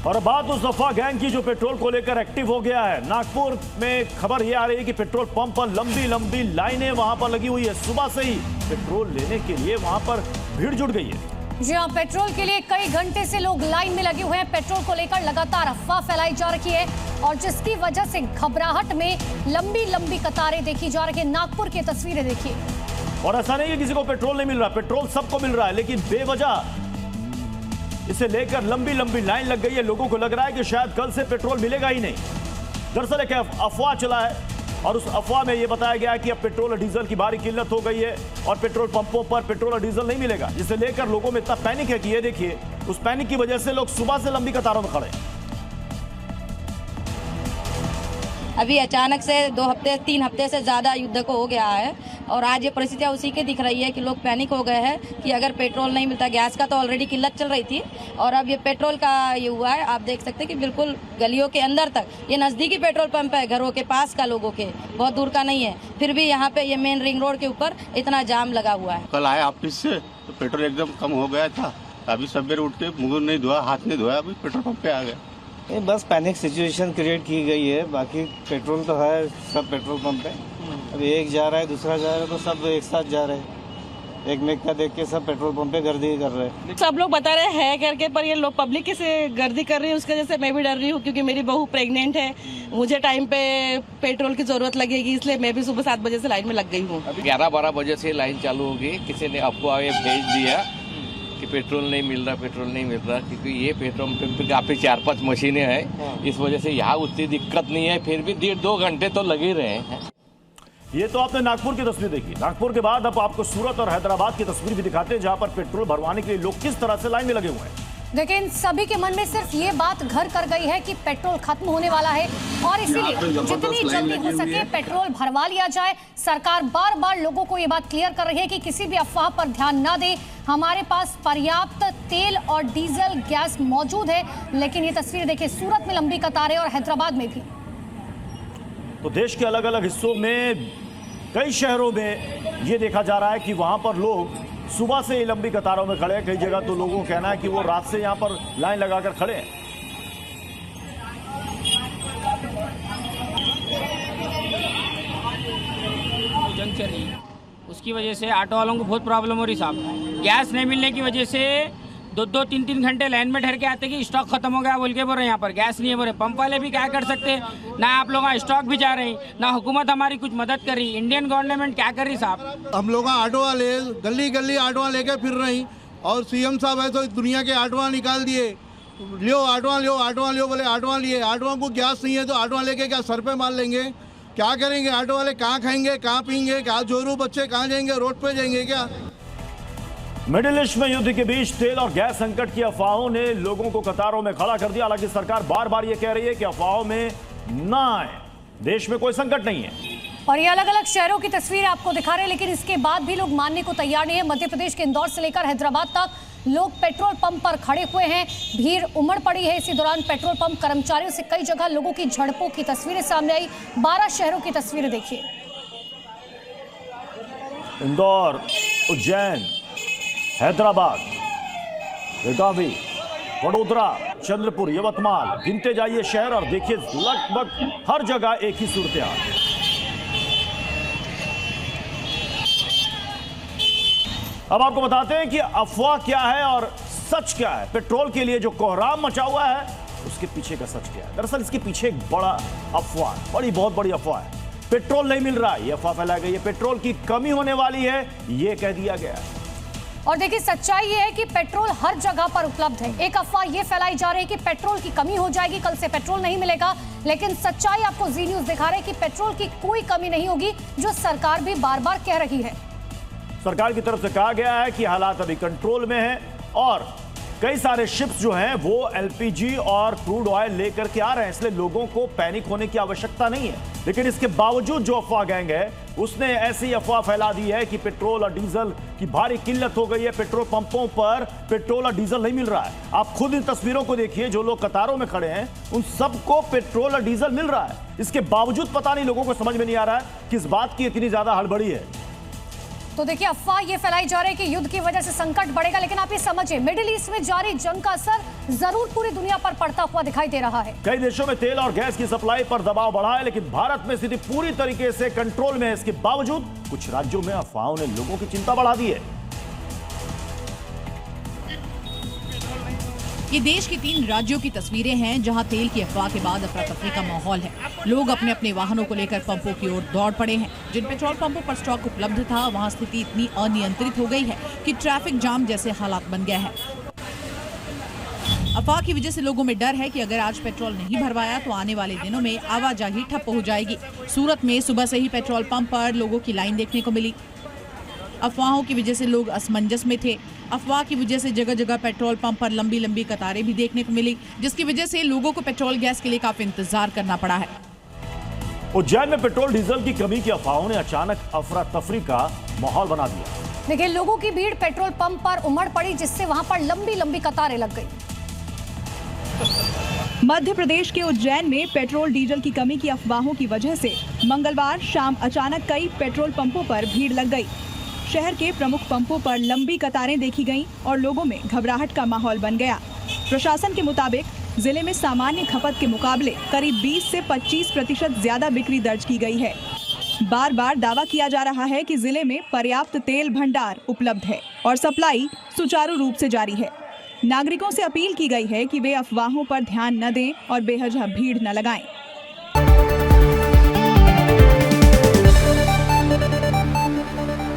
और बात उस अफवाह गैंग की जो पेट्रोल को लेकर एक्टिव हो गया है। नागपुर में खबर यह आ रही है कि पेट्रोल पंप पर लंबी लंबी लाइनें वहां पर लगी हुई है। सुबह से ही पेट्रोल लेने के लिए वहां पर भीड़ जुट गई है। जी हाँ, पेट्रोल के लिए कई घंटे से लोग लाइन में लगे हुए हैं। पेट्रोल को लेकर लगातार अफवाह फैलाई जा रही है और जिसकी वजह से घबराहट में लंबी लंबी कतारें देखी जा रही है। नागपुर की तस्वीरें देखिए। और ऐसा नहीं है किसी को पेट्रोल नहीं मिल रहा, पेट्रोल सबको मिल रहा है, लेकिन बेवजह इसे लेकर लंबी लंबी लाइन लग गई है। लोगों को लग रहा है कि शायद कल से पेट्रोल मिलेगा ही नहीं। दरअसल एक अफवाह चला है और उस अफवाह में यह बताया गया है कि अब पेट्रोल और डीजल की भारी किल्लत हो गई है और पेट्रोल पंपों पर पेट्रोल और डीजल नहीं मिलेगा, जिसे लेकर लोगों में इतना पैनिक है कि ये देखिए, उस पैनिक की वजह से लोग सुबह से लंबी कतारों में खड़े हैं। अभी अचानक से 2 हफ्ते 3 हफ्ते से ज़्यादा युद्ध को हो गया है और आज ये परिस्थितियाँ उसी के दिख रही है कि लोग पैनिक हो गए हैं कि अगर पेट्रोल नहीं मिलता, गैस का तो ऑलरेडी किल्लत चल रही थी और अब ये पेट्रोल का ये हुआ है। आप देख सकते हैं कि बिल्कुल गलियों के अंदर तक, ये नज़दीकी पेट्रोल पंप है, घरों के पास का लोगों के, बहुत दूर का नहीं है, फिर भी यहाँ पे ये मेन रिंग रोड के ऊपर इतना जाम लगा हुआ है। कल आए ऑफिस से तो पेट्रोल एकदम कम हो गया था। अभी सवेरे उठ के मुंह नहीं धोया, हाथ नहीं धोया, अभी पेट्रोल पंप पे आ गया। बस पैनिक सिचुएशन क्रिएट की गई है। बाकी पेट्रोल तो है सब पेट्रोल पंप पे। अभी एक जा रहा है, दूसरा जा रहा है, तो सब एक साथ जा रहे हैं। एक मेक का देख के सब पेट्रोल पंप पे गर्दी कर रहे हैं। सब लोग बता रहे हैं करके, पर ये लोग पब्लिक से गर्दी कर रही है, उसकी वजह से मैं भी डर रही हूँ क्योंकि मेरी बहू प्रेग्नेंट है। मुझे टाइम पे पेट्रोल की जरूरत लगेगी, इसलिए मैं भी सुबह 7 बजे से लाइन में लग गई हूँ। 11-12 बजे से लाइन चालू होगी। किसी ने अफवाह भेज दिया कि पेट्रोल नहीं मिल रहा, पेट्रोल नहीं मिल रहा, क्योंकि ये पेट्रोल पंप पे काफी 4-5 मशीनें हैं, इस वजह से यहाँ उतनी दिक्कत नहीं है। फिर भी 1.5-2 घंटे तो लगे रहे हैं। ये तो आपने नागपुर की तस्वीर देखी। नागपुर के बाद अब आपको सूरत और हैदराबाद की तस्वीर भी दिखाते हैं, जहां पर पेट्रोल भरवाने के लिए लोग किस तरह से लाइन में लगे हुए हैं। लेकिन सभी के मन में सिर्फ ये बात घर कर गई है कि पेट्रोल खत्म होने वाला है और इसीलिए जितनी जल्दी हो सके पेट्रोल भरवा लिया जाए। सरकार बार बार लोगों को ये बात क्लियर कर रही है कि किसी भी अफवाह पर ध्यान ना दे, हमारे पास पर्याप्त तेल और डीजल गैस मौजूद है। लेकिन ये तस्वीर देखिए, सूरत में लंबी कतारें और हैदराबाद में भी। तो देश के अलग अलग हिस्सों में, कई शहरों में ये देखा जा रहा है कि वहां पर लोग सुबह से ही लंबी कतारों में खड़े हैं। कई जगह तो लोगों का कहना है कि वो रात से यहां पर लाइन लगाकर खड़े हैं। जंग चल रही है, उसकी वजह से ऑटो वालों को बहुत प्रॉब्लम हो रही साहब। गैस नहीं मिलने की वजह से 2-3 घंटे लाइन में ठहर के आते कि स्टॉक खत्म हो गया बोल के बोल रहे, यहाँ पर गैस नहीं है बोल रहे। पंप वाले भी क्या कर सकते हैं, ना आप लोग स्टॉक भी जा रहे हैं, ना हुकूमत हमारी कुछ मदद कर रही। इंडियन गवर्नमेंट क्या कर रही साहब। हम लोग ऑटो वाले गली गली ऑटो लेके फिर रहे हैं और सीएम साहब है तो दुनिया के ऑटो निकाल दिए, लियो ऑटो लियो, ऑटो लियो, बोले ऑटो लिए। ऑटो को गैस नहीं है तो ऑटो लेके क्या सर पे मार लेंगे, क्या करेंगे? ऑटो वाले कहाँ खाएंगे, कहाँ पीएंगे, क्या जोरू बच्चे कहाँ जाएंगे, रोड पे जाएंगे क्या? मिडिल ईस्ट में युद्ध के बीच तेल और गैस संकट की अफवाहों ने लोगों को कतारों में खड़ा कर दिया। हालांकि सरकार बार बार ये कह रही है कि अफवाहों में ना आए, देश में कोई संकट नहीं है। और ये अलग अलग शहरों की तस्वीर आपको दिखा रहे हैं, लेकिन इसके बाद भी लोग मानने को तैयार नहीं है। मध्य प्रदेश के इंदौर से लेकर हैदराबाद तक लोग पेट्रोल पंप पर खड़े हुए हैं, भीड़ उमड़ पड़ी है। इसी दौरान पेट्रोल पंप कर्मचारियों से कई जगह लोगों की झड़पों की तस्वीरें सामने आई। 12 शहरों की तस्वीरें देखिए। इंदौर, उज्जैन, हैदराबाद, बेगावी, वडोदरा, चंद्रपुर, यवतमाल, गिनते जाइए शहर और देखिए लगभग हर जगह एक ही सूरत हाल। अब आपको बताते हैं कि अफवाह क्या है और सच क्या है। पेट्रोल के लिए जो कोहराम मचा हुआ है उसके पीछे का सच क्या है। दरअसल इसके पीछे एक बड़ा अफवाह, बहुत बड़ी अफवाह है। पेट्रोल नहीं मिल रहा है, यह अफवाह फैलाई गई है। पेट्रोल की कमी होने वाली है, यह कह दिया गया है। और देखिए, सच्चाई ये है कि पेट्रोल हर जगह पर उपलब्ध है। एक अफवाह ये फैलाई जा रही है कि पेट्रोल की कमी हो जाएगी, कल से पेट्रोल नहीं मिलेगा, लेकिन सच्चाई आपको जी न्यूज़ दिखा रहे हैं कि पेट्रोल की कोई कमी नहीं होगी, जो सरकार भी बार बार कह रही है। सरकार की तरफ से कहा गया है कि हालात अभी कंट्रोल में हैं और कई सारे शिप्स जो हैं वो एलपीजी और क्रूड ऑयल लेकर के आ रहे हैं, इसलिए लोगों को पैनिक होने की आवश्यकता नहीं है। लेकिन इसके बावजूद जो अफवाह गैंग है उसने ऐसी अफवाह फैला दी है कि पेट्रोल और डीजल की भारी किल्लत हो गई है, पेट्रोल पंपों पर पेट्रोल और डीजल नहीं मिल रहा है। आप खुद इन तस्वीरों को देखिए, जो लोग कतारों में खड़े हैं उन सबको पेट्रोल और डीजल मिल रहा है। इसके बावजूद पता नहीं लोगों को समझ में नहीं आ रहा है किस बात की इतनी ज्यादा हड़बड़ी है। तो देखिए, अफवाह ये फैलाई जा रही है कि युद्ध की वजह से संकट बढ़ेगा, लेकिन आप ये समझिए, मिडिल ईस्ट में जारी जंग का असर जरूर पूरी दुनिया पर पड़ता हुआ दिखाई दे रहा है। कई देशों में तेल और गैस की सप्लाई पर दबाव बढ़ा है, लेकिन भारत में स्थिति पूरी तरीके से कंट्रोल में है। इसके बावजूद कुछ राज्यों में अफवाहों ने लोगों की चिंता बढ़ा दी है। ये देश की 3 राज्यों की तस्वीरें हैं जहां तेल की अफवाह के बाद अफरा तफरी का माहौल है। लोग अपने अपने वाहनों को लेकर पंपों की ओर दौड़ पड़े हैं। जिन पेट्रोल पंपों पर स्टॉक उपलब्ध था वहां स्थिति इतनी अनियंत्रित हो गई है कि ट्रैफिक जाम जैसे हालात बन गए हैं। अफवाह की वजह से लोगों में डर है कि अगर आज पेट्रोल नहीं भरवाया तो आने वाले दिनों में आवाजाही ठप हो जाएगी। सूरत में सुबह से ही पेट्रोल पंप पर लोगों की लाइन देखने को मिली। अफवाहों की वजह से लोग असमंजस में थे। अफवाह की वजह से जगह जगह पेट्रोल पंप पर लंबी लंबी कतारें भी देखने को मिली, जिसकी वजह से लोगों को पेट्रोल गैस के लिए काफी इंतजार करना पड़ा है। उज्जैन में पेट्रोल डीजल की कमी की अफवाहों ने अचानक अफरा तफरी का माहौल बना दिया। देखिए, लोगों की भीड़ पेट्रोल पंप पर उमड़ पड़ी, जिससे वहां पर लंबी लंबी कतारें लग गई। मध्य प्रदेश के उज्जैन में पेट्रोल डीजल की कमी की अफवाहों की वजह से मंगलवार शाम अचानक कई पेट्रोल पंपों पर भीड़ लग गई। शहर के प्रमुख पंपों पर लंबी कतारें देखी गईं और लोगों में घबराहट का माहौल बन गया। प्रशासन के मुताबिक जिले में सामान्य खपत के मुकाबले करीब 20 से 25% ज्यादा बिक्री दर्ज की गई है। बार बार दावा किया जा रहा है कि जिले में पर्याप्त तेल भंडार उपलब्ध है और सप्लाई सुचारू रूप से जारी है। नागरिकों से अपील की गई है कि वे अफवाहों पर ध्यान न दें और बेवजह भीड़ न लगाएं।